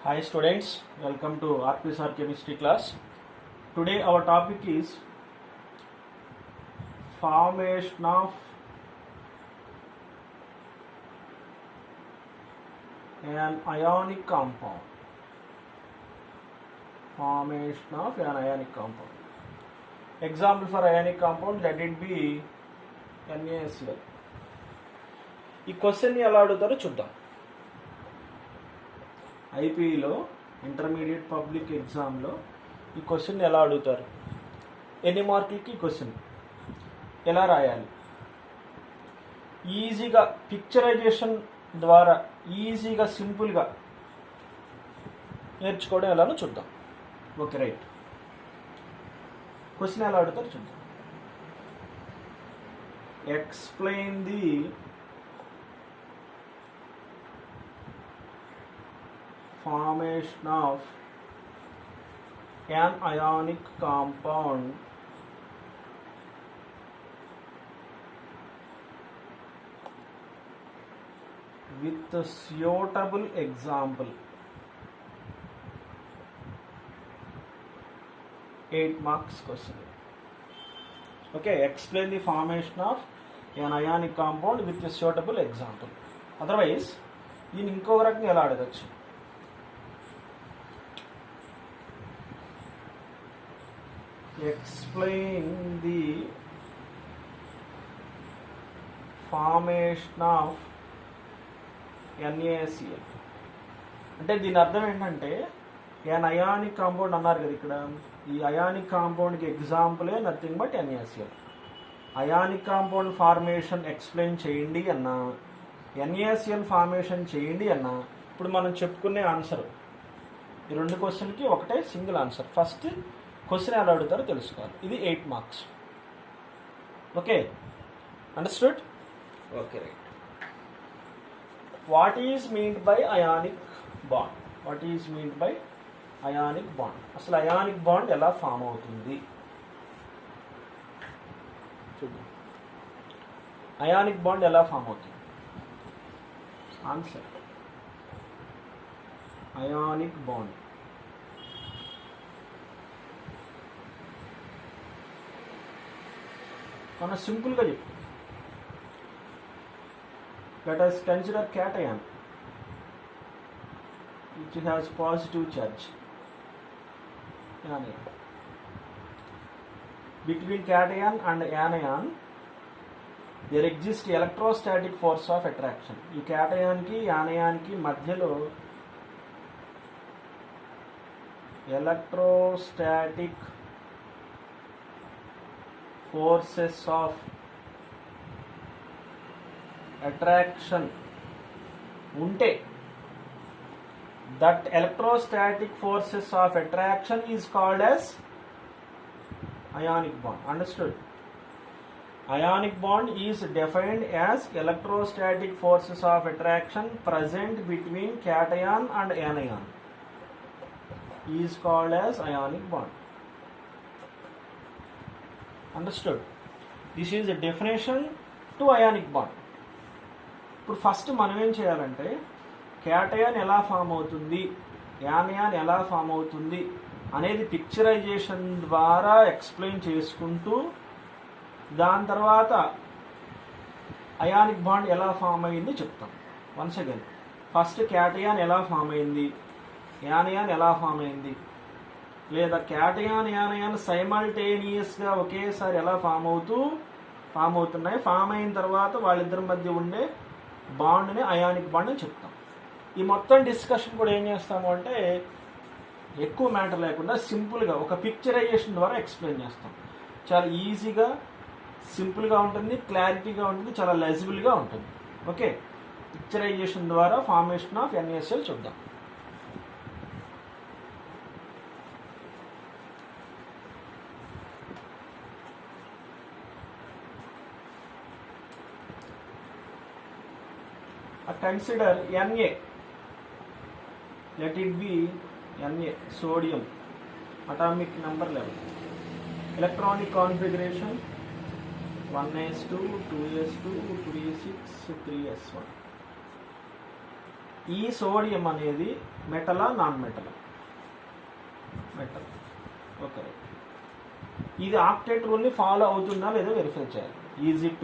Hi students, welcome to RPSR chemistry class. Today our topic is formation of an ionic compound. Formation of an ionic compound. Example for ionic compound, let it be NaCl. ఈ క్వశ్చన్ని ఎలా అడుగుతారో చూద్దాం. ఐపీలో intermediate public ఎగ్జామ్లో ఈ question ఎలా అడుగుతారు, ఎన్ని మార్కులకి ఈ క్వశ్చన్ ఎలా రాయాలి, ఈజీగా పిక్చరైజేషన్ ద్వారా ఈజీగా సింపుల్గా నేర్చుకోవడం ఎలానో చూద్దాం. Okay, right. క్వశ్చన్ ఎలా అడుగుతారు చూద్దాం. Explain the formation of an ionic compound with a suitable example. 8 marks question. Okay, explain the formation of an ionic compound with a suitable example. Otherwise, దీన్ని ఇంకొక రకంగా ఎలా అడగచ్చు. Explain the formation of NaCl. అంటే దీని అర్థం ఏంటంటే an ionic compound అన్నారు కదా, ఇక్కడ ఈ అయానిక్ కాంపౌండ్కి ఎగ్జాంపులే nothing but NaCl. Ionic compound formation explain చేయండి అన్నా, NaCl ఫార్మేషన్ చేయండి అన్నా, ఇప్పుడు మనం చెప్పుకునే ఆన్సర్ ఈ రెండు క్వశ్చన్కి ఒకటే సింగిల్ ఆన్సర్. ఫస్ట్ క్వశ్చన్ ఎలా అడుగుతారో తెలుసుకోవాలి. ఇది 8 marks. Okay, understood? Okay, right. What is meant by ionic bond? What is meant by ionic bond? అసలు అయానిక్ బాండ్ ఎలా ఫామ్ అవుతుంది చూద్దాం. అయానిక్ బాండ్ ఎలా ఫామ్ అవుతుంది? ఆన్సర్ అయానిక్ బాండ్ మనం సింపుల్గా చెప్తాం. Let us consider cation which has positive charge. Between cation and anion there exists electrostatic force of attraction. ఈ క్యాటయాన్కి యానయాన్కి మధ్యలో electrostatic forces of attraction unte, that electrostatic forces of attraction is called as ionic bond. Understood? Ionic bond is defined as electrostatic forces of attraction present between cation and anion is called as ionic bond. Understood? This is a definition to ionic bond. ఇప్పుడు first మనం ఏం చేయాలంటే cation ఎలా form అవుతుంది, యానయాన్ ఎలా form అవుతుంది అనేది picturisation ద్వారా ఎక్స్ప్లెయిన్ చేసుకుంటూ, దాని తర్వాత అయానిక్ బాండ్ ఎలా ఫామ్ అయింది చెప్తాం. వన్స్ అగైన్, ఫస్ట్ క్యాటయాన్ ఎలా ఫామ్ అయింది, యానయాన్ ఎలా ఫామ్ అయింది, లేదా క్యాటయాన్ యానయాన్ సైమల్టేనియస్గా ఒకేసారి ఎలా ఫామ్ అవుతున్నాయి, ఫామ్ అయిన తర్వాత వాళ్ళిద్దరి మధ్య ఉండే బాండ్ని అయానిక్ బాండ్ అని చెప్తాం. ఈ మొత్తం డిస్కషన్ కూడా ఏం చేస్తాము అంటే ఎక్కువ మ్యాటర్ లేకుండా సింపుల్గా ఒక పిక్చరైజేషన్ ద్వారా ఎక్స్ప్లెయిన్ చేస్తాం. చాలా ఈజీగా, సింపుల్గా ఉంటుంది, క్లారిటీగా ఉంటుంది, చాలా లెజిబుల్గా ఉంటుంది. ఓకే, పిక్చరైజేషన్ ద్వారా ఫార్మేషన్ ఆఫ్ NaCl చూద్దాం. Consider Na. Let it be Na, sodium, atomic number 11. Electronic configuration 1s2, 2s2, 3s6, 3s1. ఈ సోడియం అనేది మెటలా నాన్ మెటలా? మెటల్. ఓకే, ఇది ఆక్టేట్ రూల్ని ఫాలో అవుతుందా లేదా వెరిఫై చేయాలి. Is it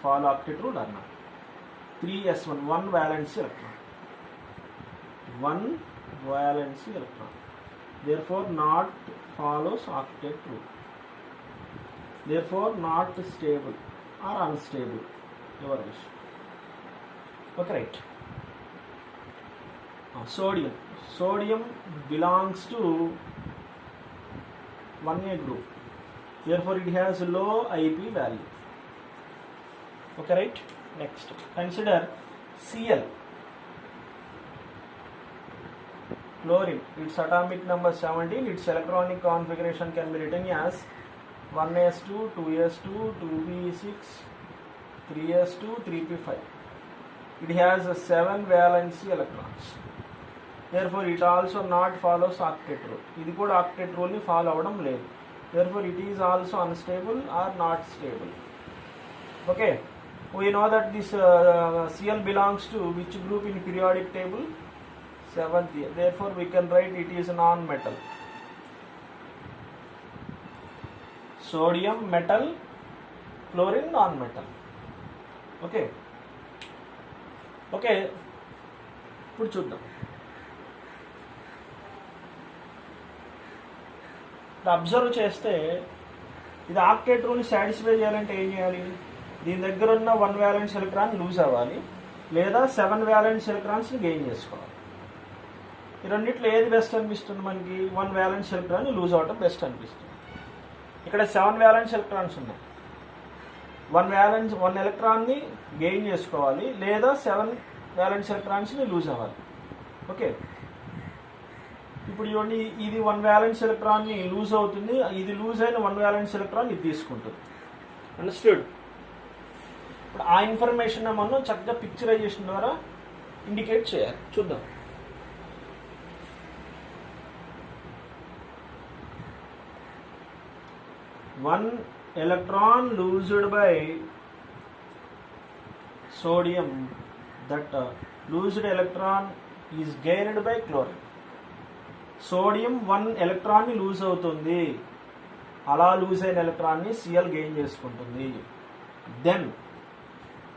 follow octet rule అన్నా? 3s1 1 valency electron, 1 valency electron, therefore not follows octet rule, therefore not stable or unstable, your wish. Okay, right. Sodium belongs to 1a group, therefore it has low IP value. Okay, right. Next, consider Cl, chlorine. Its atomic number 17. Its electronic configuration can be written as 1s2, 2s2, 2p6, 3s2, 3p5. It has 7 valency electrons. Therefore, it also not follows octet rule. ఇది కూడా octet rule ని follow అవడం లేదు. Therefore, it is also unstable or not stable. Okay. We know that this Cl belongs to which group in periodic table? 7th. Therefore, we can write it is non-metal. Sodium metal, chlorine non-metal. Okay. Okay. ఇప్పుడు చూద్దాం. Observe చేస్తే ఇది octet రూల్ని satisfy చేయాలంటే ఏం చేయాలి? దీని దగ్గర ఉన్న 1 valence ఎలక్ట్రాన్ లూజ్ అవ్వాలి, లేదా 7 valence ఎలక్ట్రాన్స్ని గెయిన్ చేసుకోవాలి. ఈ రెండిట్లో ఏది బెస్ట్ అనిపిస్తుంది మనకి? 1 valence ఎలక్ట్రాన్ లూజ్ అవడం బెస్ట్ అనిపిస్తుంది. ఇక్కడ 7 valence ఎలక్ట్రాన్స్ ఉన్నాయి. 1 ఎలక్ట్రాన్ని గెయిన్ చేసుకోవాలి, లేదా 7 valence ఎలక్ట్రాన్స్ని లూజ్ అవ్వాలి. ఓకే, ఇప్పుడు చూడండి, ఇది 1 valence ఎలక్ట్రాన్ని లూజ్ అవుతుంది, ఇది లూజ్ అయిన 1 valence ఎలక్ట్రాన్ ఇది తీసుకుంటుంది. అండర్స్టూడ్? ఇప్పుడు ఆ ఇన్ఫర్మేషన్ మనం చక్కగా పిక్చరైజేషన్ ద్వారా ఇండికేట్ చేయాలి. చూద్దాం. One electron loosed by sodium, that loosed electron is gained by chlorine. Sodium 1 ఎలక్ట్రాన్ని లూజ్ అవుతుంది, అలా లూజ్ అయిన ఎలక్ట్రాన్ని Cl గెయిన్ చేసుకుంటుంది. Then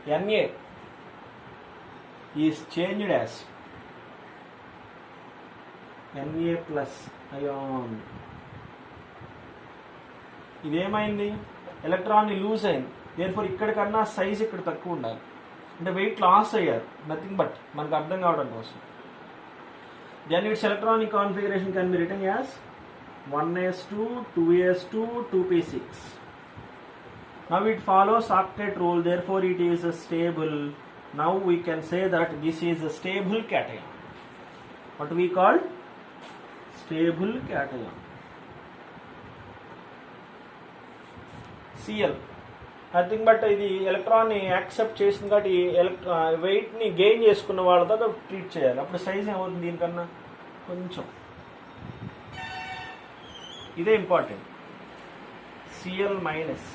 Na is changed as Na plus ion. ఇదేమైంది? ఎలక్ట్రాన్ని లూజ్ అయింది. దేర్ఫోర్ ఇక్కడికన్నా సైజ్ ఇక్కడ తక్కువ ఉండాలి, అంటే వెయిట్ లాస్ అయ్యారు. నథింగ్ బట్ మనకు అర్థం కావడం కోసం. Then its electronic configuration can be written as 1s2, 2s2, 2p6. Now it follows octet rule, therefore it is stable. Now we can say that this is a stable cation. What we call? Stable cation. Cl. Nothing but ఇది ఎలక్ట్రాన్ని accept చేసింది కాబట్టి వెయిట్ని gain చేసుకున్న వాళ్ళతో treat చేయాలి. అప్పుడు size ఏమవుతుంది? దీనికన్నా కొంచెం. ఇదే important. Cl minus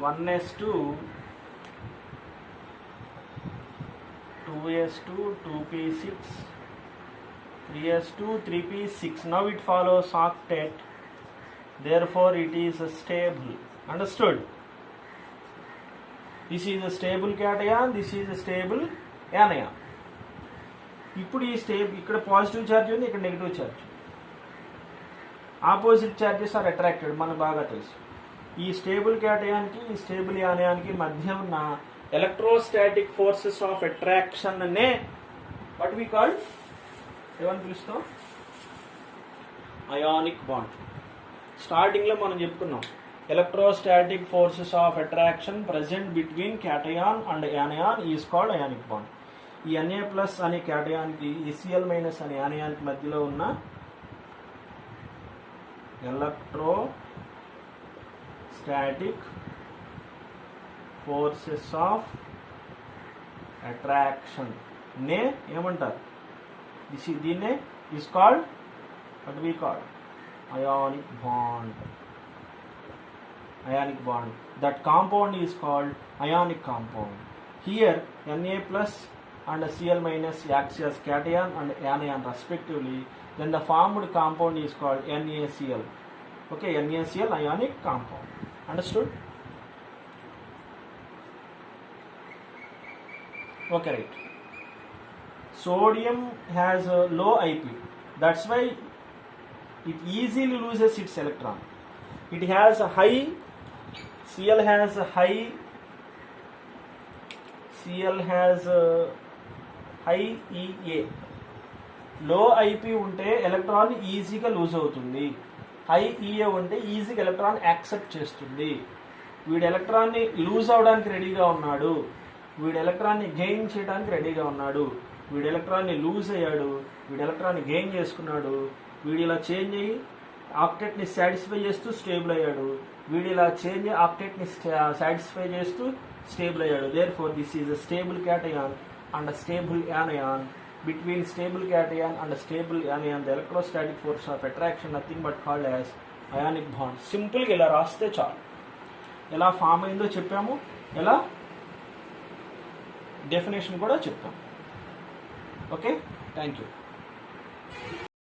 one s2, 2s2, 2p6, 3s2, 3p6. Now it follows octet, therefore it is stable. Understood? This is a stable cation, this is a stable anion. ఇప్పుడు ఈ ఇక్కడ పాజిటివ్ ఛార్జ్ ఉంది, ఇక్కడ negative charge. Opposite charges are attracted, మనకు బాగా తెలుసు. ఈ stable క్యాటయాన్కి ఈ స్టేబుల్ యానయాన్కి మధ్య ఉన్న ఎలక్ట్రోస్టాటిక్ ఫోర్సెస్ ఆఫ్ అట్రాక్షన్ నే వాట్ వి కాల్, ఏమని పిలుస్తాం? Ionic bond. స్టార్టింగ్లో మనం చెప్పుకున్నాం electrostatic forces of attraction present between cation and యానయాన్ is called ionic bond. ఈ Na ప్లస్ అనే క్యాటయాన్కి ఈ Cl మైనస్ అనే యానయాన్కి మధ్యలో ఉన్న ఎలక్ట్రోస్టాటిక్ ఫోర్సెస్ ఆఫ్ అట్రాక్షన్ నే ఏమంటారు? దీన్నే is called, what we call, ionic bond. That compound is called ionic compound. Here Na plus and Cl minus acts as cation and anion respectively. Then the formed compound is called NaCl. Okay, NaCl ionic compound. Understood? Okay, right. Sodium has a low IP. That's why it easily loses its electron. It has a high, Cl has a high EA. లో IP ఉంటే electron ఈజీగా loose అవుతుంది. High EA ఉంటే ఈజీగా electron accept చేస్తుంది. వీడు ఎలక్ట్రాన్ని loose అవడానికి రెడీగా ఉన్నాడు, వీడు ఎలక్ట్రాన్ని గెయిన్ చేయడానికి రెడీగా ఉన్నాడు. వీడు ఎలక్ట్రాన్ని లూజ్ అయ్యాడు, వీడు ఎలక్ట్రాన్ని గెయిన్ చేసుకున్నాడు. వీడు ఇలా చేంజ్ అయ్యి ఆక్టెట్ని సాటిస్ఫై చేస్తూ స్టేబుల్ అయ్యాడు. వీడు ఇలా చేంజ్ అయ్యి ఆక్టెట్ని సాటిస్ఫై చేస్తూ స్టేబుల్ అయ్యాడు. Therefore this is a stable cation and a stable anion. Between stable cation and a stable anion, the electrostatic force of attraction nothing but called as ionic bond. సింపుల్గా ఇలా రాస్తే చాలు. ఎలా form అయిందో చెప్పాము, ఎలా డెఫినేషన్ కూడా చెప్పాము. Okay, thank you.